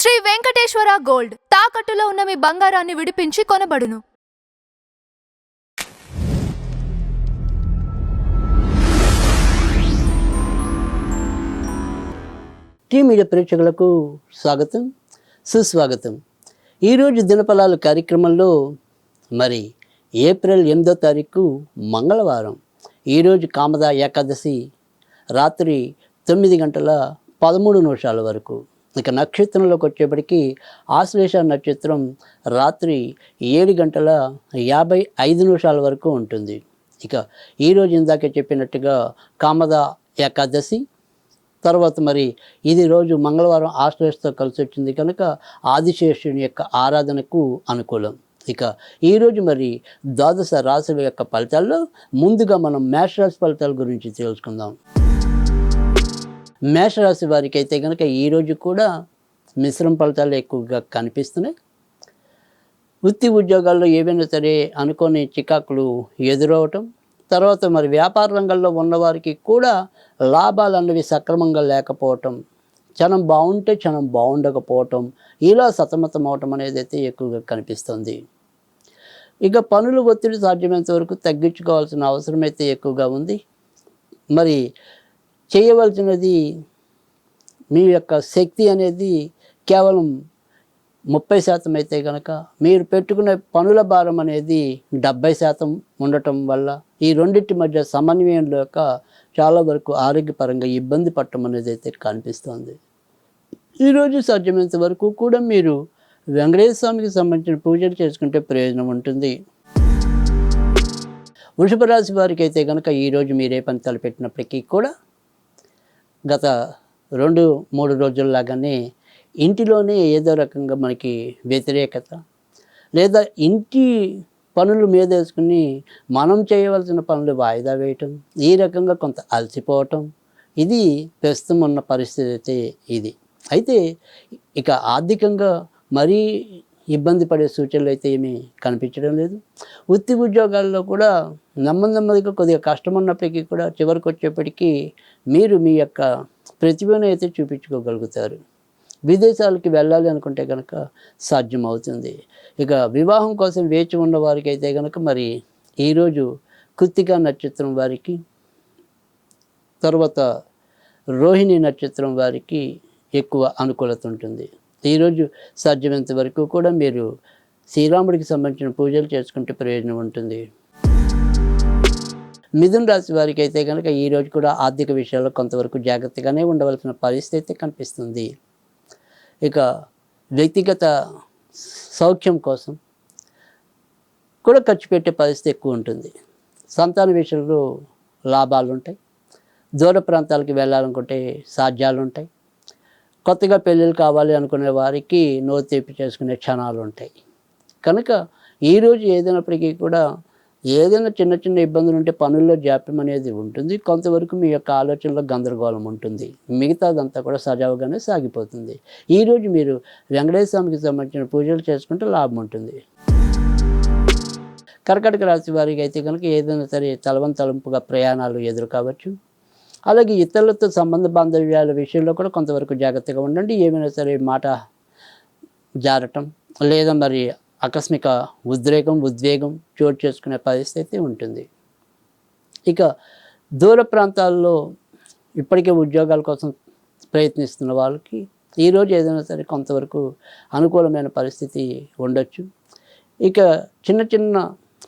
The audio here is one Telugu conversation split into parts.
శ్రీ వెంకటేశ్వర గోల్డ్ తాకట్టులో ఉన్న మీ బంగారాన్ని విడిపించి కొనబడును. టీ మీడియా ప్రేక్షకులకు స్వాగతం, సుస్వాగతం. ఈరోజు దినఫలాలు కార్యక్రమంలో మరి ఏప్రిల్ 8వ తారీఖు మంగళవారం. ఈరోజు కామద ఏకాదశి రాత్రి 9:13 వరకు. ఇక నక్షత్రంలోకి వచ్చేప్పటికి ఆశ్లేష నక్షత్రం రాత్రి 7:55 వరకు ఉంటుంది. ఇక ఈరోజు ఇందాక చెప్పినట్టుగా కామద ఏకాదశి తర్వాత మరి ఇది రోజు మంగళవారం ఆశ్లేషతో కలిసి వచ్చింది కనుక ఆదిశేషుని యొక్క ఆరాధనకు అనుకూలం. ఇక ఈరోజు మరి ద్వాదశ రాశుల యొక్క ఫలితాల్లో ముందుగా మనం మేషరాశి ఫలితాల గురించి తెలుసుకుందాం. మేషరాశి వారికి అయితే కనుక ఈరోజు కూడా మిశ్రమ ఫలితాలు ఎక్కువగా కనిపిస్తున్నాయి. వృత్తి ఉద్యోగాల్లో ఏవైనా సరే అనుకోని చికాకులు ఎదురవటం, తర్వాత మరి వ్యాపార రంగంలో ఉన్నవారికి కూడా లాభాలు అన్నవి సక్రమంగా లేకపోవటం, క్షణం బాగుంటే క్షణం బాగుండకపోవటం, ఇలా సతమతం అవటం అనేది అయితే ఎక్కువగా కనిపిస్తుంది. ఇక పనులు ఒత్తిడి సాధ్యమైనంత వరకు తగ్గించుకోవాల్సిన అవసరం అయితే ఎక్కువగా ఉంది. మరి చేయవలసినది మీ యొక్క శక్తి అనేది కేవలం 30% అయితే కనుక మీరు పెట్టుకునే పనుల భారం అనేది 70% ఉండటం వల్ల ఈ రెండింటి మధ్య సమన్వయం లేక చాలా వరకు ఆరోగ్యపరంగా ఇబ్బంది పడటం అనేది అయితే కనిపిస్తుంది. ఈరోజు సాధ్యమైనంత వరకు కూడా మీరు వెంకటేశ్వర స్వామికి సంబంధించిన పూజలు చేసుకుంటే ప్రయోజనం ఉంటుంది. వృషభ రాశి వారికి అయితే కనుక ఈరోజు మీరే పని తలపెట్టినప్పటికీ కూడా గత 2-3 రోజుల్లాగానే ఇంటిలోనే ఏదో రకంగా మనకి వ్యతిరేకత లేదా ఇంటి పనులు మీద వేసుకుని మనం చేయవలసిన పనులు వాయిదా వేయటం, ఈ రకంగా కొంత అలసిపోవటం, ఇది ప్రస్తుతం ఉన్న పరిస్థితి అయితే ఇది. అయితే ఇక ఆర్థికంగా మరీ ఇబ్బంది పడే సూచనలు అయితే ఏమీ కనిపించడం లేదు. వృత్తి ఉద్యోగాల్లో కూడా నెమ్మదిగా కొద్దిగా కష్టం ఉన్నప్పటికీ కూడా చివరికి వచ్చేప్పటికీ మీరు మీ యొక్క ప్రతిభను అయితే చూపించుకోగలుగుతారు. విదేశాలకి వెళ్ళాలి అనుకుంటే కనుక సాధ్యం అవుతుంది. ఇక వివాహం కోసం వేచి ఉన్న వారికి అయితే కనుక మరి ఈరోజు కృత్తికా నక్షత్రం వారికి, తర్వాత రోహిణి నక్షత్రం వారికి ఎక్కువ అనుకూలత ఉంటుంది. ఈరోజు సాధ్యమైనంత వరకు కూడా మీరు శ్రీరాముడికి సంబంధించిన పూజలు చేసుకుంటే ప్రయోజనం ఉంటుంది. మిథున రాశి వారికి అయితే కనుక ఈరోజు కూడా ఆర్థిక విషయాల్లో కొంతవరకు జాగ్రత్తగానే ఉండవలసిన పరిస్థితి అయితే కనిపిస్తుంది. ఇక వ్యక్తిగత సౌఖ్యం కోసం కూడా ఖర్చు పెట్టే పరిస్థితి ఎక్కువ ఉంటుంది. సంతాన విషయంలో లాభాలు ఉంటాయి. దూర ప్రాంతాలకు వెళ్ళాలనుకుంటే సాధ్యాలు ఉంటాయి. కొత్తగా పెళ్ళిళ్ళు కావాలి అనుకునే వారికి నోరు తీపి చేసుకునే క్షణాలు ఉంటాయి. కనుక ఈరోజు ఏదైనప్పటికీ కూడా ఏదైనా చిన్న ఇబ్బందులు ఉంటే పనుల్లో జాప్యం అనేది ఉంటుంది. కొంతవరకు మీ యొక్క ఆలోచనలో గందరగోళం ఉంటుంది. మిగతాదంతా కూడా సజావుగానే సాగిపోతుంది. ఈరోజు మీరు వెంకటేశ్వర స్వామికి సంబంధించిన పూజలు చేసుకుంటే లాభం ఉంటుంది. కర్కాటక రాశి వారికి అయితే కనుక ఏదైనా సరే తలవంతలంపుగా ప్రయాణాలు ఎదురు కావచ్చు. అలాగే ఇతరులతో సంబంధ బాంధవ్యాల విషయంలో కూడా కొంతవరకు జాగ్రత్తగా ఉండండి. ఏమైనా సరే మాట జారటం లేదా మరి ఆకస్మిక ఉద్వేగం చోటు చేసుకునే పరిస్థితి ఉంటుంది. ఇక దూర ప్రాంతాల్లో ఇప్పటికే ఉద్యోగాల కోసం ప్రయత్నిస్తున్న వాళ్ళకి ఈరోజు ఏదైనా సరే కొంతవరకు అనుకూలమైన పరిస్థితి ఉండొచ్చు. ఇక చిన్న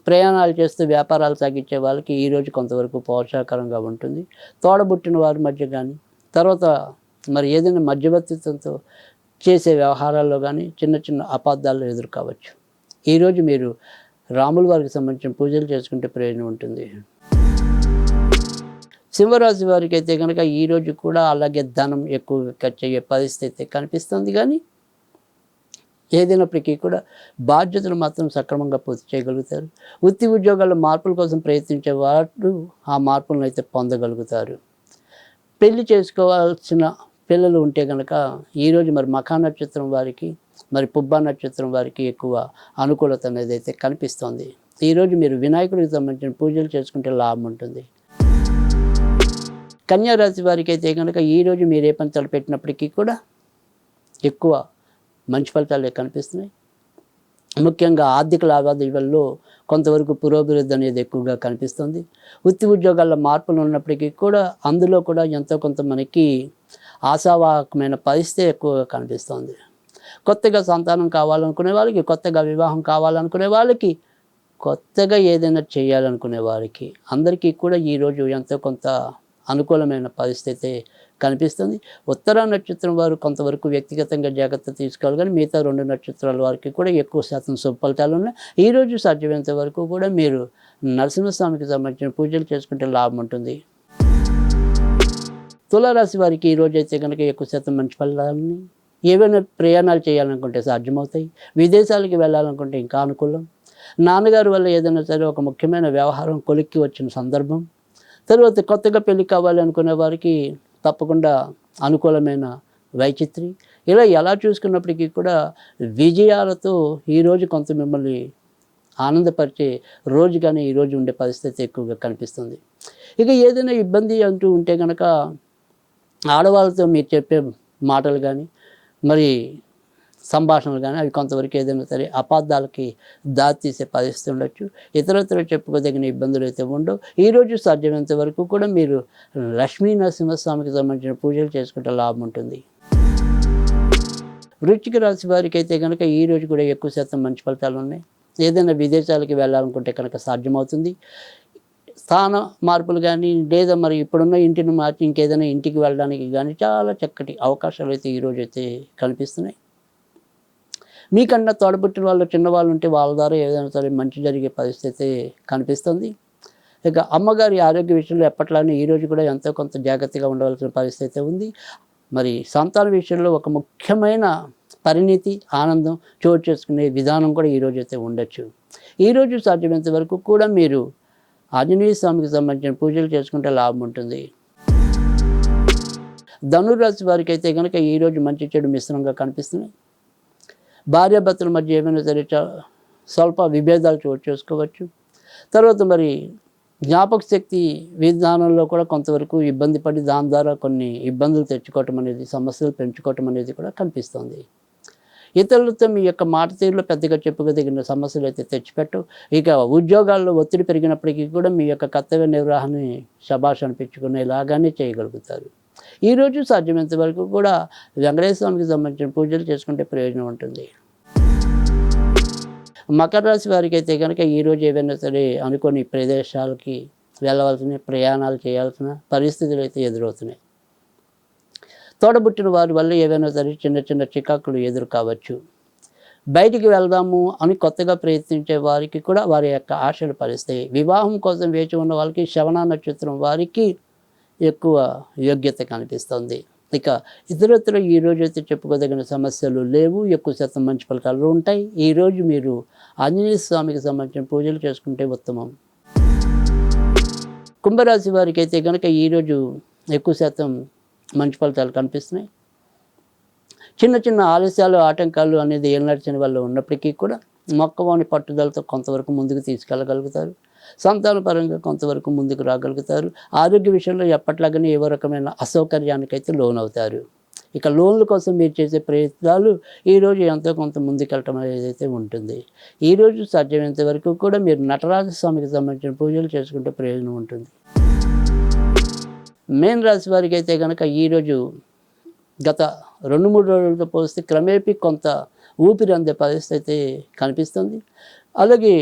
ప్రయాణాలు చేస్తూ వ్యాపారాలు సాగించే వాళ్ళకి ఈరోజు కొంతవరకు ప్రోత్సాహకరంగా ఉంటుంది. తోడబుట్టిన వారి మధ్య కానీ, తర్వాత మరి ఏదైనా మధ్యవర్తిత్వంతో చేసే వ్యవహారాల్లో కానీ చిన్న అపార్థాలు ఎదురు కావచ్చు. ఈరోజు మీరు రాముల వారికి సంబంధించిన పూజలు చేసుకుంటే ప్రయోజనం ఉంటుంది. సింహరాశి వారికి అయితే కనుక ఈరోజు కూడా అలాగే ధనం ఎక్కువగా ఖర్చు అయ్యే పరిస్థితి కనిపిస్తుంది. కానీ ఏదైనప్పటికీ కూడా బాధ్యతలు మాత్రం సక్రమంగా పూర్తి చేయగలుగుతారు. వృత్తి ఉద్యోగాల్లో మార్పుల కోసం ప్రయత్నించే వారు ఆ మార్పులను అయితే పొందగలుగుతారు. పెళ్లి చేసుకోవాల్సిన పిల్లలు ఉంటే కనుక ఈరోజు మరి మఖా నక్షత్రం వారికి, మరి పుబ్బా నక్షత్రం వారికి ఎక్కువ అనుకూలత అనేది అయితే కనిపిస్తుంది. ఈరోజు మీరు వినాయకుడికి సంబంధించిన పూజలు చేసుకుంటే లాభం ఉంటుంది. కన్యా రాశి వారికి అయితే కనుక ఈరోజు మీరు ఏ పని తలపెట్టినప్పటికీ కూడా ఎక్కువ మంచి ఫలితాలే కనిపిస్తున్నాయి. ముఖ్యంగా ఆర్థిక లావాదేవీల్లో కొంతవరకు పురోభివృద్ధి అనేది ఎక్కువగా కనిపిస్తుంది. వృత్తి ఉద్యోగాల్లో మార్పులు ఉన్నప్పటికీ కూడా అందులో కూడా ఎంతో కొంత మనకి ఆశావాహకమైన పరిస్థితి ఎక్కువగా కనిపిస్తుంది. కొత్తగా సంతానం కావాలనుకునే వాళ్ళకి, కొత్తగా వివాహం కావాలనుకునే వాళ్ళకి, కొత్తగా ఏదైనా చేయాలనుకునే వారికి అందరికీ కూడా ఈరోజు ఎంతో కొంత అనుకూలమైన పరిస్థితి కనిపిస్తుంది. ఉత్తర నక్షత్రం వారు కొంతవరకు వ్యక్తిగతంగా జాగ్రత్త తీసుకోవాలి, కానీ మిగతా 2 నక్షత్రాల వారికి కూడా ఎక్కువ శాతం శుభ ఫలితాలు ఉన్నాయి. ఈరోజు సాధ్యమైనంత వరకు కూడా మీరు నరసింహస్వామికి సంబంధించిన పూజలు చేసుకుంటే లాభం ఉంటుంది. తులారాశి వారికి ఈరోజు అయితే కనుక ఎక్కువ శాతం మంచి ఫలితాలని, ఏవైనా ప్రయాణాలు చేయాలనుకుంటే సాధ్యమవుతాయి. విదేశాలకు వెళ్ళాలనుకుంటే ఇంకా అనుకూలం. నాన్నగారి వల్ల ఏదైనా సరే ఒక ముఖ్యమైన వ్యవహారం కొలిక్కి వచ్చిన సందర్భం. తర్వాత కొత్తగా పెళ్లి కావాలి అనుకునే వారికి తప్పకుండా అనుకూలమైన వైచిత్రి. ఇలా ఎలా చూసుకున్నప్పటికీ కూడా విజయాలతో ఈరోజు కొంత మిమ్మల్ని ఆనందపరిచే రోజు కానీ ఈరోజు ఉండే పరిస్థితి ఎక్కువగా కనిపిస్తుంది. ఇక ఏదైనా ఇబ్బంది అంటూ ఉంటే కనుక ఆడవాళ్ళతో మీరు చెప్పే మాటలు కానీ మరి సంభాషణలు కానీ అవి కొంతవరకు ఏదైనా సరే అపార్థాలకి దారితీసే పరిస్థితి ఉండొచ్చు. ఇతరత్ర చెప్పుకోదగిన ఇబ్బందులు అయితే ఉండవు. ఈరోజు సాధ్యమైనంత వరకు కూడా మీరు లక్ష్మీ నరసింహస్వామికి సంబంధించిన పూజలు చేసుకుంటే లాభం ఉంటుంది. వృశ్చిక రాశి వారికి అయితే కనుక ఈరోజు కూడా ఎక్కువ శాతం మంచి ఫలితాలు ఉన్నాయి. ఏదైనా విదేశాలకి వెళ్ళాలనుకుంటే కనుక సాధ్యమవుతుంది. స్థాన మార్పులు కానీ లేదా మరి ఇప్పుడున్న ఇంటిని మార్చి ఇంకేదైనా ఇంటికి వెళ్ళడానికి కానీ చాలా చక్కటి అవకాశాలు అయితే ఈరోజు అయితే కనిపిస్తున్నాయి. మీకన్నా తోడబుట్టిన వాళ్ళు చిన్నవాళ్ళు ఉంటే వాళ్ళ ద్వారా ఏదైనా సరే మంచి జరిగే పరిస్థితి కనిపిస్తుంది. ఇక అమ్మగారి ఆరోగ్య విషయంలో ఎప్పట్లానే ఈరోజు కూడా ఎంతో కొంత జాగ్రత్తగా ఉండవలసిన పరిస్థితి ఉంది. మరి సంతాన విషయంలో ఒక ముఖ్యమైన పరిణితి, ఆనందం చోటు చేసుకునే విధానం కూడా ఈరోజు అయితే ఉండొచ్చు. ఈరోజు సాధ్యమైనంత వరకు కూడా మీరు ఆంజనేయ స్వామికి సంబంధించిన పూజలు చేసుకుంటే లాభం ఉంటుంది. ధనురాశి వారికి అయితే కనుక ఈరోజు మంచి చెడు మిశ్రమంగా కనిపిస్తున్నాయి. భార్యాభర్తల మధ్య ఏమైనా సరే స్వల్ప విభేదాలు చోటు చేసుకోవచ్చు. తర్వాత మరి జ్ఞాపక శక్తి విధానంలో కూడా కొంతవరకు ఇబ్బంది పడి దాని ద్వారా కొన్ని ఇబ్బందులు తెచ్చుకోవటం అనేది, సమస్యలు పెంచుకోవటం అనేది కూడా కనిపిస్తుంది. ఇతరులతో మీ యొక్క మాట తీరులో పెద్దగా చెప్పుకోదగిన సమస్యలు అయితే తెచ్చిపెట్టవు. ఇక ఉద్యోగాల్లో ఒత్తిడి పెరిగినప్పటికీ కూడా మీ యొక్క కర్తవ్య నిర్వహణని శభాష్ అనిపించుకునేలాగానే చేయగలుగుతారు. ఈరోజు సాధ్యమైనంత వరకు కూడా వెంకటేశ్వర స్వామికి సంబంధించిన పూజలు చేసుకుంటే ప్రయోజనం ఉంటుంది. మకర రాశి వారికి అయితే కనుక ఈరోజు ఏవైనా సరే అనుకోని ప్రదేశాలకి వెళ్ళవలసిన, ప్రయాణాలు చేయాల్సిన పరిస్థితులు అయితే ఎదురవుతున్నాయి. తోడబుట్టిన వారి వల్ల ఏవైనా సరే చిన్న చిన్న చికాకులు ఎదురు కావచ్చు. బయటికి వెళ్దాము అని కొత్తగా ప్రయత్నించే వారికి కూడా వారి యొక్క ఆశలు ఫలిస్తాయి. వివాహం కోసం వేచి ఉన్న వాళ్ళకి శ్రవణ నక్షత్రం వారికి ఎక్కువ యోగ్యత కనిపిస్తుంది. ఇక ఇతరత్ర ఈరోజు అయితే చెప్పుకోదగిన సమస్యలు లేవు. ఎక్కువ శాతం మంచి ఫలితాలు ఉంటాయి. ఈరోజు మీరు ఆంజనేయ స్వామికి సంబంధించిన పూజలు చేసుకుంటే ఉత్తమం. కుంభరాశి వారికి అయితే కనుక ఈరోజు ఎక్కువ శాతం మంచి ఫలితాలు కనిపిస్తున్నాయి. చిన్న చిన్న ఆలస్యాలు, ఆటంకాలు అనేది ఏలినాటి వల్ల ఉన్నప్పటికీ కూడా మొక్కవాని పట్టుదలతో కొంతవరకు ముందుకు తీసుకెళ్ళగలుగుతారు. సంతానపరంగా కొంతవరకు ముందుకు రాగలుగుతారు. ఆరోగ్య విషయంలో ఎప్పట్లాగానే ఏవో రకమైన అసౌకర్యానికైతే లోనవుతారు. ఇక లోన్ల కోసం మీరు చేసే ప్రయత్నాలు ఈరోజు ఎంతో కొంత ముందుకెళ్ళటం అనేది ఉంటుంది. ఈరోజు సాధ్యమైనంత వరకు కూడా మీరు నటరాజ స్వామికి సంబంధించిన పూజలు చేసుకుంటే ప్రయోజనం ఉంటుంది. మేన్ రాశి వారికి అయితే కనుక ఈరోజు గత 2-3 రోజులతో పోలిస్తే క్రమేపీ కొంత ఊపిరి అందే పరిస్థితి కనిపిస్తుంది. అలాగే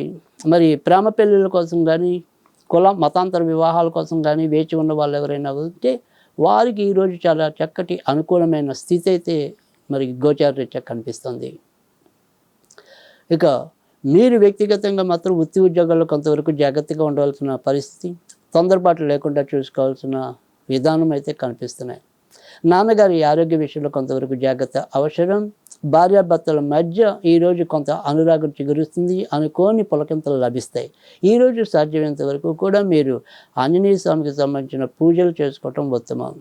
మరి ప్రేమ పెళ్ళిళ్ళ కోసం కానీ, కుల మతాంతర వివాహాల కోసం కానీ వేచి ఉన్న వాళ్ళు ఎవరైనా ఉంటే వారికి ఈరోజు చాలా చక్కటి అనుకూలమైన స్థితి అయితే మరి గోచారరీత్యా కనిపిస్తుంది. ఇక మీరు వ్యక్తిగతంగా మాత్రం వృత్తి ఉద్యోగాల్లో కొంతవరకు జాగ్రత్తగా ఉండవలసిన పరిస్థితి, తొందరపాటు లేకుండా చూసుకోవాల్సిన విధానం అయితే కనిపిస్తున్నాయి. నాన్నగారి ఆరోగ్య విషయంలో కొంతవరకు జాగ్రత్త అవసరం. భార్యాభర్తల మధ్య ఈరోజు కొంత అనురాగం చిగురుస్తుంది. అనుకోని పులకింతలు లభిస్తాయి. ఈరోజు సాధ్యమైనంత వరకు కూడా మీరు ఆంజనేయ స్వామికి సంబంధించిన పూజలు చేసుకోవటం ఉత్తమం.